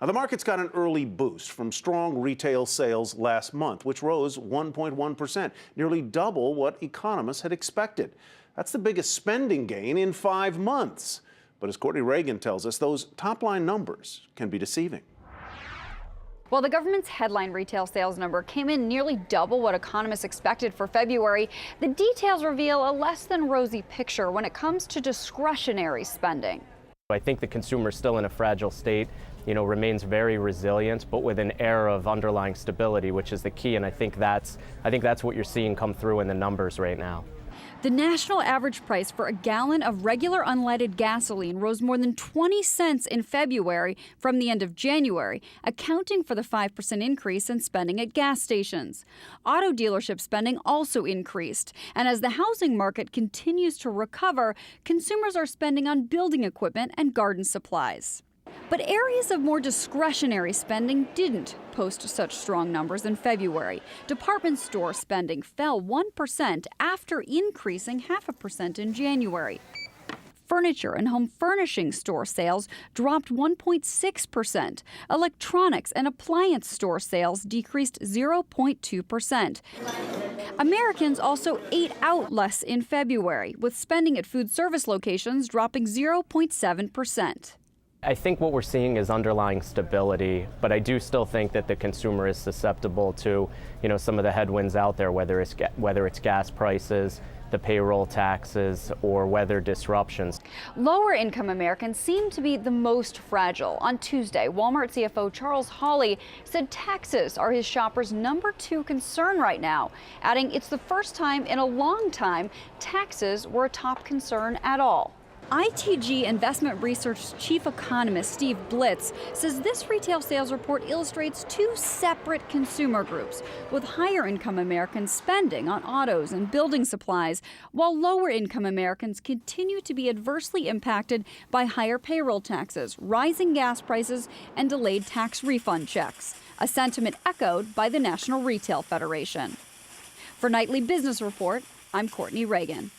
Now, the market's got an early boost from strong retail sales last month, which rose 1.1%, nearly double what economists had expected. That's the biggest spending gain in 5 months. But as Courtney Reagan tells us, those top-line numbers can be deceiving. While the government's headline retail sales number came in nearly double what economists expected for February, the details reveal a less than rosy picture when it comes to discretionary spending. I think the consumer is still in a fragile state, remains very resilient, but with an air of underlying stability, which is the key. And I think that's what you're seeing come through in the numbers right now. The national average price for a gallon of regular unleaded gasoline rose more than 20 cents in February from the end of January, accounting for the 5% increase in spending at gas stations. Auto dealership spending also increased, and as the housing market continues to recover, consumers are spending on building equipment and garden supplies. But areas of more discretionary spending didn't post such strong numbers in February. Department store spending fell 1% after increasing 0.5% in January. Furniture and home furnishing store sales dropped 1.6%. Electronics and appliance store sales decreased 0.2%. Americans also ate out less in February, with spending at food service locations dropping 0.7%. I think what we're seeing is underlying stability, but I do still think that the consumer is susceptible to, some of the headwinds out there, whether it's gas prices, the payroll taxes, or weather disruptions. Lower income Americans seem to be the most fragile. On Tuesday, Walmart CFO Charles Hawley said taxes are his shoppers' #2 concern right now, adding it's the first time in a long time taxes were a top concern at all. ITG Investment Research's chief economist Steve Blitz says this retail sales report illustrates two separate consumer groups, with higher income Americans spending on autos and building supplies, while lower income Americans continue to be adversely impacted by higher payroll taxes, rising gas prices, and delayed tax refund checks, a sentiment echoed by the National Retail Federation. For Nightly Business Report, I'm Courtney Reagan.